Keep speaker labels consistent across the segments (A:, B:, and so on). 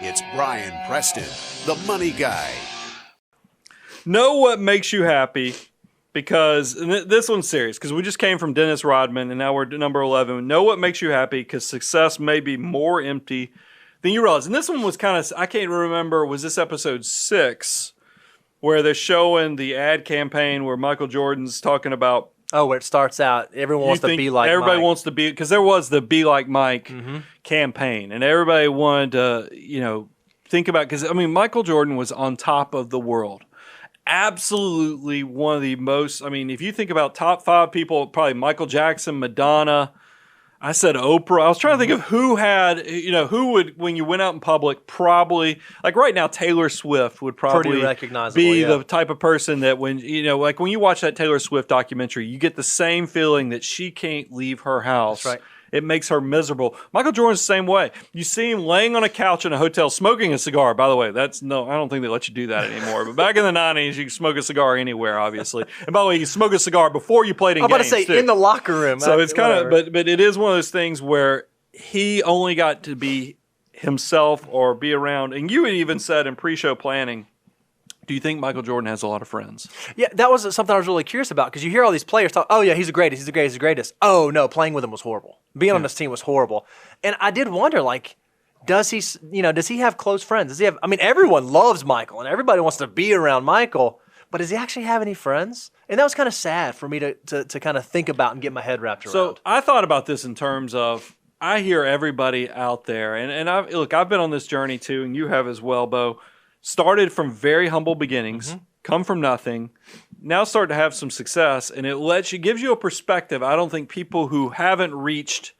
A: It's Brian Preston, the money guy.
B: Know what makes you happy, because this one's serious, because we just came from Dennis Rodman and now we're at number 11. Know what makes you happy, because success may be more empty than you realize. And this one was kind of, I can't remember, was this episode 6 where they're showing the ad campaign where Michael Jordan's talking about,
C: where it starts out, everyone wants to be like
B: everybody
C: Mike.
B: wants to be, because there was the Be Like Mike campaign, and everybody wanted to, think about, because, Michael Jordan was on top of the world. Absolutely one of the most, if you think about top 5 people, probably Michael Jackson, Madonna, I said Oprah. I was trying to think of who had, who would, when you went out in public, probably, like right now, Taylor Swift would probably be the type of person that when, like when you watch that Taylor Swift documentary, you get the same feeling that she can't leave her house.
C: That's right.
B: It makes her miserable. Michael Jordan's the same way. You see him laying on a couch in a hotel smoking a cigar. By the way, I don't think they let you do that anymore. But back in the 90s, you could smoke a cigar anywhere, obviously. And by the way, you smoke a cigar before you played in games.
C: I'm about to say, too. In the locker room.
B: So it's kind of, but it is one of those things where he only got to be himself or be around. And you had even said in pre-show planning, do you think Michael Jordan has a lot of friends?
C: Yeah, that was something I was really curious about, because you hear all these players talk, oh yeah, he's the greatest, he's the greatest, he's the greatest. Oh no, playing with him was horrible. Being on this team was horrible. And I did wonder, like, does he have close friends? Does he have, everyone loves Michael and everybody wants to be around Michael, but does he actually have any friends? And that was kind of sad for me to kind of think about and get my head wrapped around.
B: So I thought about this in terms of, I hear everybody out there, and I've been on this journey too, and you have as well, Bo. Started from very humble beginnings, come from nothing, now start to have some success, and it gives you a perspective. I don't think people who haven't reached,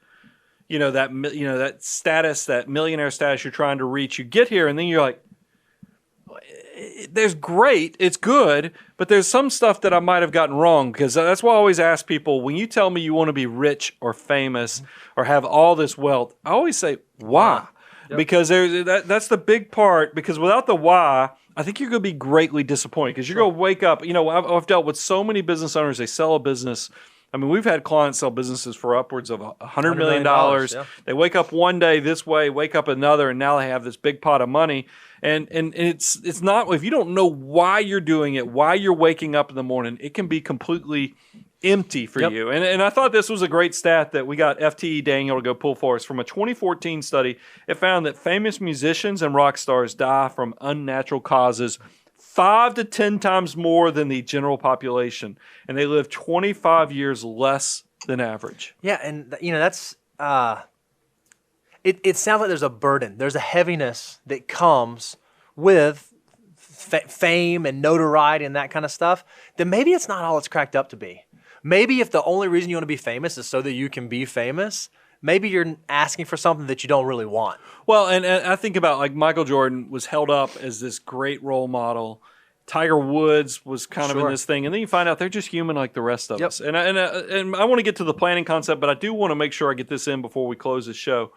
B: that status, that millionaire status you're trying to reach, you get here and then you're like, there's great, it's good, but there's some stuff that I might have gotten wrong, because that's why I always ask people, when you tell me you want to be rich or famous or have all this wealth, I always say, why? Yep. Because that's the big part, because without the why, I think you're going to be greatly disappointed, because you're going to wake up, I've dealt with so many business owners, they sell a business. We've had clients sell businesses for upwards of $100 million. Yeah. They wake up one day this way, wake up another, and now they have this big pot of money. And it's not, if you don't know why you're doing it, why you're waking up in the morning, it can be completely empty for you. And I thought this was a great stat that we got FTE Daniel to go pull for us. From a 2014 study, it found that famous musicians and rock stars die from unnatural causes 5 to 10 times more than the general population, and they live 25 years less than average.
C: Yeah, and that's it sounds like there's a burden, there's a heaviness that comes with fame and notoriety and that kind of stuff, that maybe it's not all it's cracked up to be. Maybe if the only reason you want to be famous is so that you can be famous, maybe you're asking for something that you don't really want.
B: Well, and I think about, like, Michael Jordan was held up as this great role model. Tiger Woods was kind of in this thing. And then you find out they're just human like the rest of us. And I want to get to the planning concept, but I do want to make sure I get this in before we close the show.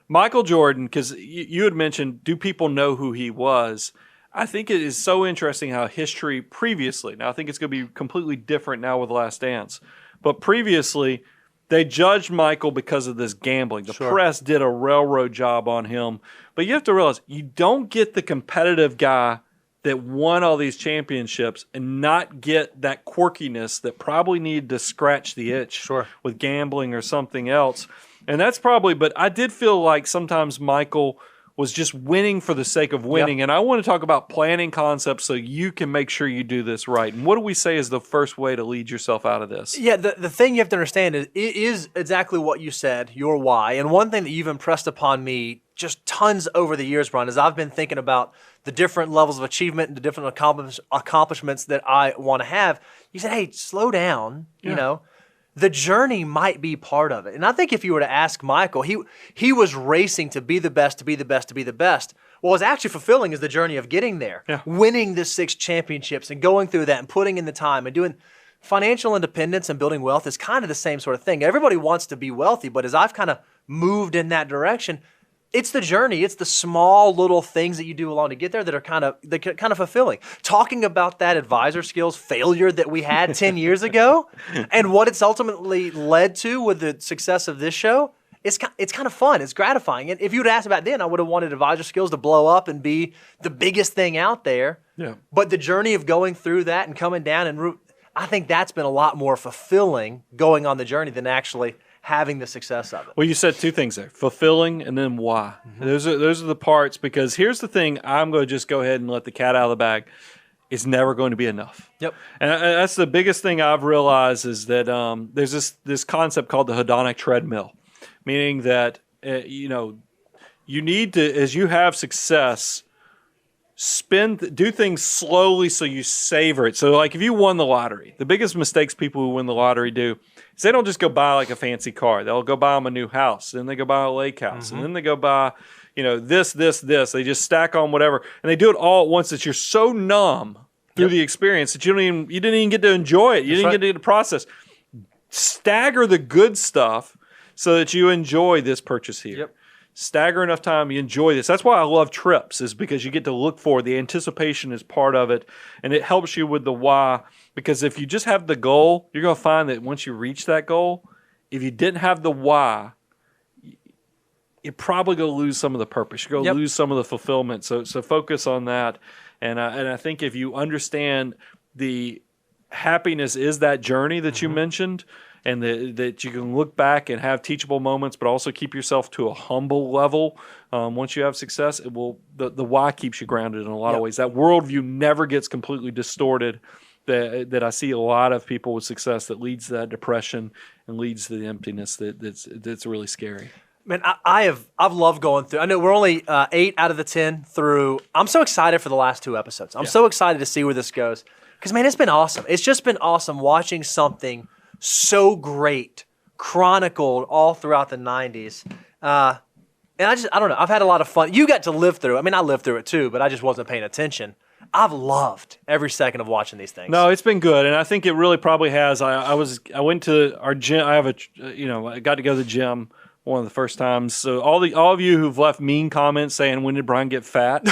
B: Michael Jordan, because you had mentioned, do people know who he was? I think it is so interesting how history previously, now I think it's going to be completely different now with Last Dance, but previously they judged Michael because of this gambling. The press did a railroad job on him. But you have to realize, you don't get the competitive guy that won all these championships and not get that quirkiness that probably needed to scratch the itch with gambling or something else. And that's probably, but I did feel like sometimes Michael was just winning for the sake of winning. And I want to talk about planning concepts so you can make sure you do this right. And what do we say is the first way to lead yourself out of this?
C: Yeah, the thing you have to understand is it is exactly what you said, your why. And one thing that you've impressed upon me just tons over the years, Brian, is I've been thinking about the different levels of achievement and the different accomplishments that I want to have. You said, hey, slow down, the journey might be part of it. And I think if you were to ask Michael, he was racing to be the best, to be the best, to be the best. What was actually fulfilling is the journey of getting there, winning the 6 championships and going through that and putting in the time and doing financial independence and building wealth is kind of the same sort of thing. Everybody wants to be wealthy, but as I've kind of moved in that direction, it's the journey. It's the small little things that you do along to get there that are kind of fulfilling. Talking about that advisor skills failure that we had 10 years ago and what it's ultimately led to with the success of this show, it's kind of fun. It's gratifying. And if you would ask about then, I would have wanted advisor skills to blow up and be the biggest thing out there.
B: Yeah.
C: But the journey of going through that and coming down and I think that's been a lot more fulfilling going on the journey than actually having the success of it.
B: Well, you said two things there: fulfilling and then why. Those are the parts. Because here's the thing: I'm going to just go ahead and let the cat out of the bag. It's never going to be enough. Yep. And that's the biggest thing I've realized is that there's this concept called the Hedonic Treadmill, meaning that you need to, as you have success, do things slowly so you savor it. So like if you won the lottery, the biggest mistakes people who win the lottery do is they don't just go buy like a fancy car. They'll go buy them a new house, then they go buy a lake house, and then they go buy this. They just stack on whatever, and they do it all at once that you're so numb through the experience that you didn't even get to enjoy it. You didn't get to process. Stagger the good stuff so that you enjoy this purchase here. Yep. Stagger enough time, you enjoy this. That's why I love trips, is because you get to look for the anticipation is part of it, and it helps you with the why. Because if you just have the goal, you're going to find that once you reach that goal, if you didn't have the why, you're probably going to lose some of the purpose. You're going to lose some of the fulfillment. So focus on that. And I think if you understand the happiness is that journey that you mentioned, and that you can look back and have teachable moments, but also keep yourself to a humble level. Once you have success, the why keeps you grounded in a lot of ways. That worldview never gets completely distorted. That I see a lot of people with success that leads to that depression and leads to the emptiness that's really scary.
C: Man, I've loved going through. I know we're only 8 out of the 10 through. I'm so excited for the last 2 episodes. I'm so excited to see where this goes. Because, man, it's been awesome. It's just been awesome watching something so great chronicled all throughout the 90s. And I don't know. I've had a lot of fun. You got to live through it. I mean, I lived through it too, but I just wasn't paying attention. I've loved every second of watching these things.
B: No, it's been good, and I think it really probably has. I went to our gym. I got to go to the gym one of the first times. So all of you who've left mean comments saying, when did Brian get fat?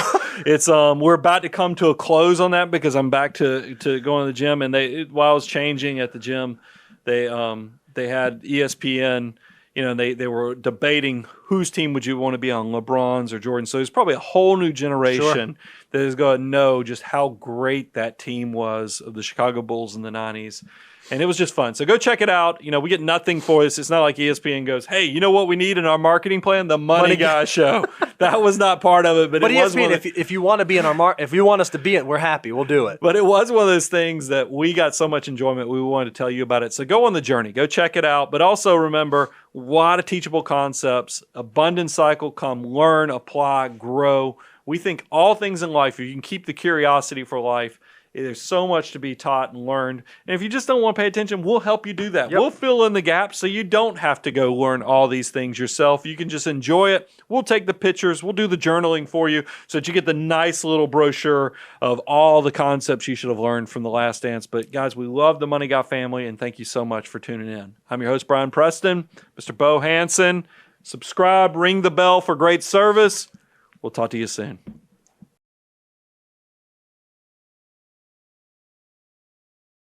B: It's we're about to come to a close on that because I'm back to going to the gym, and while I was changing at the gym, they had ESPN. They were debating whose team would you want to be on, LeBron's or Jordan. So there's probably a whole new generation that is going to know just how great that team was of the Chicago Bulls in the 90s. And it was just fun. So go check it out. We get nothing for this. It's not like ESPN goes, hey, you know what we need in our marketing plan? The Money Guy Show. That was not part of it. But it
C: ESPN,
B: was
C: if you want to be in our if you want us to be in, we're happy. We'll do it.
B: But it was one of those things that we got so much enjoyment. We wanted to tell you about it. So go on the journey. Go check it out. But also remember, a lot of teachable concepts. Abundance cycle. Come learn, apply, grow. We think all things in life, if you can keep the curiosity for life, there's so much to be taught and learned. And if you just don't want to pay attention, we'll help you do that. We'll fill in the gaps so you don't have to go learn all these things yourself. You can just enjoy it. We'll take the pictures. We'll do the journaling for you so that you get the nice little brochure of all the concepts you should have learned from The Last Dance. But guys, we love the Money Guy family, and thank you so much for tuning in. I'm your host, Brian Preston, Mr. Bo Hansen. Subscribe, ring the bell for great service. We'll talk to you soon.